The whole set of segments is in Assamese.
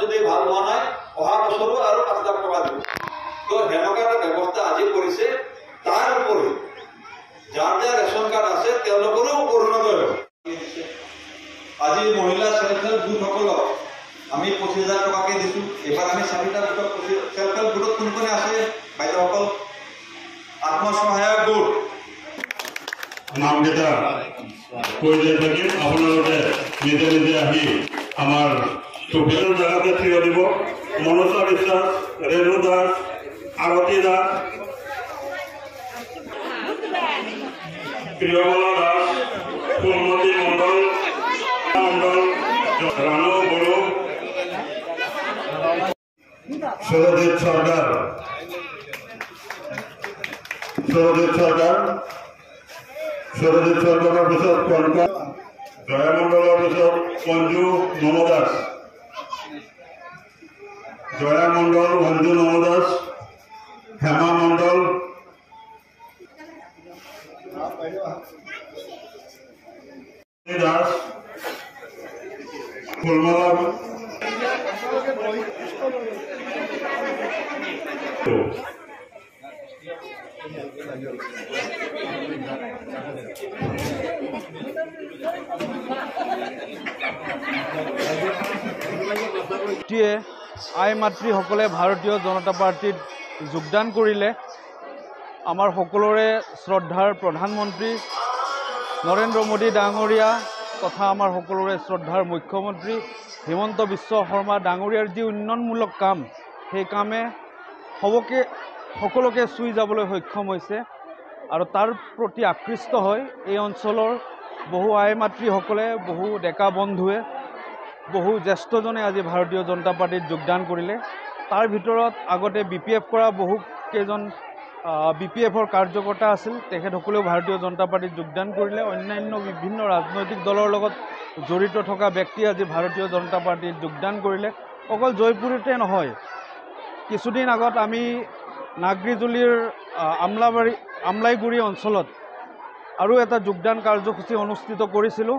যদি ভাল হোৱা নাই অহা বছৰো আৰু 5 লাখ টকা দিব। তো সেনেকুৱা এটা ব্যৱস্থা আজি কৰিছে। তাৰ উপৰি যাৰ যাৰ ৰেচন কাৰ্ড আছে তেওঁলোকৰো অৰুণোদয় আজি মহিলা সেল্ফ হেল্প গোটসকলক আমি 25,000 টকাকে দিছোঁ। এবাৰ আমি 4টা গোটক সেল্ফ হেল্প গোটত কোন কোনে আছে বাইদেউসকল? আত্মসহায়ক গোট নামকেইটা কৈ যাই থাকিম। আপোনালোকে নিজে নিজে আহি আমাৰ চকীদাৰ জেগাতে থিয় দিব। মনসা বিশ্বাস, ৰেণু দাস, আৰতী দাস, প্ৰিয়মলা দাস, ফুলমতী মণ্ডল, ৰাণু বড়ো, সৌৰজিৎ সরকার, সৌরজিৎ সরকারের পিছত কনকা, জয়ামণ্ডলের পিছত মঞ্জু নমদাস, জয়া মণ্ডল, মঞ্জু নমদাস, হেমা মণ্ডল, দাস, ফুলমালা আই মাতৃসকলে ভাৰতীয় জনতা পাৰ্টিত যোগদান কৰিলে। আমাৰ সকলোৰে শ্ৰদ্ধাৰ প্ৰধানমন্ত্ৰী নৰেন্দ্ৰ মোদী ডাঙৰীয়া তথা আমাৰ সকলোৰে শ্ৰদ্ধাৰ মুখ্যমন্ত্ৰী হিমন্ত বিশ্ব শৰ্মা ডাঙৰীয়াৰ যি উন্নয়নমূলক কাম, সেই কামে সকলোকে চুই যাবলৈ সক্ষম হৈছে। আৰু তাৰ প্ৰতি আকৃষ্ট হৈ এই অঞ্চলৰ বহু আই মাতৃসকলে, বহু ডেকা বন্ধুৱে, বহু জ্যেষ্ঠজনে আজি ভাৰতীয় জনতা পাৰ্টিত যোগদান কৰিলে। তাৰ ভিতৰত আগতে BPF কৰা বহুকেইজন BPFৰ কাৰ্যকৰ্তা আছিল, তেখেতসকলেও ভাৰতীয় জনতা পাৰ্টিত যোগদান কৰিলে। অন্যান্য বিভিন্ন ৰাজনৈতিক দলৰ লগত জড়িত থকা ব্যক্তি আজি ভাৰতীয় জনতা পাৰ্টিত যোগদান কৰিলে। অকল জয়পুৰতে নহয়, কিছুদিন আগত আমি নাগৰিজুলিৰ আমলাইগুৰি অঞ্চলত আৰু এটা যোগদান কাৰ্যসূচী অনুষ্ঠিত কৰিছিলোঁ।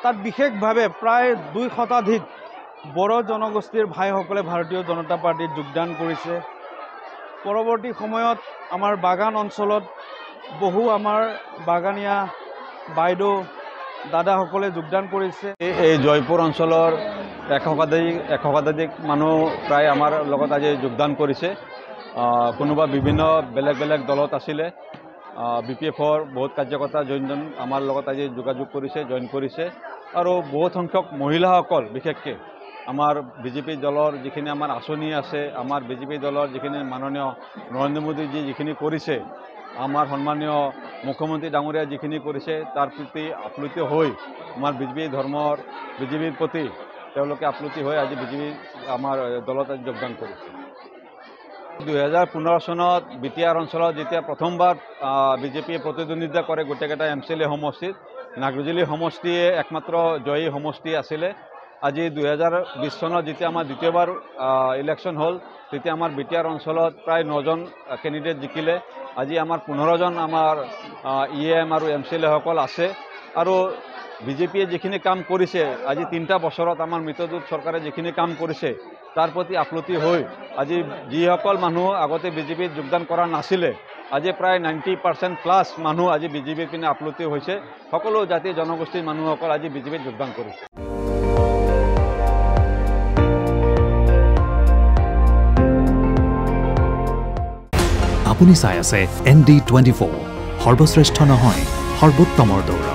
তাত বিশেষভাৱে প্ৰায় 2 শতাধিক বড়ো জনগোষ্ঠীৰ ভাইসকলে ভাৰতীয় জনতা পাৰ্টিত যোগদান কৰিছে। পৰৱৰ্তী সময়ত আমাৰ বাগান অঞ্চলত বহু আমাৰ বাগানীয়া বাইদেউ দাদাসকলে যোগদান কৰিছে। এই জয়পুৰ অঞ্চলৰ 1 শতাধিক মানুহ প্ৰায় আমাৰ লগত আজি যোগদান কৰিছে। কোনোবা বিভিন্ন বেলেগ দলত আছিলে। BPFৰ বহুত কাৰ্যকৰ্তা জইন আমাৰ লগত আজি যোগাযোগ কৰিছে, জইন কৰিছে। আৰু বহুত সংখ্যক মহিলাসকল, বিশেষকৈ আমাৰ BJP দলৰ যিখিনি আমাৰ আঁচনি আছে, আমাৰ BJP দলৰ যিখিনি মাননীয় নৰেন্দ্ৰ মোদীজী যিখিনি কৰিছে, আমাৰ সন্মানীয় মুখ্যমন্ত্ৰী ডাঙৰীয়া যিখিনি কৰিছে, তাৰ প্ৰতি আপ্লুত হৈ আমাৰ BJPৰ প্ৰতি তেওঁলোকে আপ্লুত হৈ আজি BJP আমাৰ দলত আজি যোগদান কৰিছে। 2015 চনত বিটিআৰ অঞ্চলত যেতিয়া প্ৰথমবাৰ BJPয়ে প্ৰতিদ্বন্দ্বিতা কৰে গোটেইকেইটা MCLA সমষ্টিত, নাগৰিজুলি সমষ্টিয়ে একমাত্ৰ জয়ী সমষ্টি আছিলে। আজি 2020 চনত যেতিয়া আমাৰ দ্বিতীয়বাৰ ইলেকশ্যন হ'ল, তেতিয়া আমাৰ বিটিআৰ অঞ্চলত প্ৰায় 9জন কেণ্ডিডেট জিকিলে। আজি আমাৰ 15জন আমাৰ EM আৰু MCLA সকল আছে। আৰু BJPয়ে যিখিনি কাম কৰিছে, আজি 3টা বছৰত আমাৰ মিত্ৰজোঁট চৰকাৰে যিখিনি কাম কৰিছে, তাৰ প্ৰতি আপ্লুতি হৈ আজি যিসকল মানুহ আগতে বিজেপিত যোগদান কৰা নাছিলে আজি প্ৰায় 90% প্লাছ মানুহ আজি বিজেপিৰ পিনে আপ্লুতি হৈছে সকলো জাতি জনগোষ্ঠীৰ মানুহসকল আজি বিজেপিত যোগদান কৰিছে আপুনি চাই আছে ND24 সৰ্বশ্ৰেষ্ঠ নহয় সৰ্বোত্তমৰ দৌৰ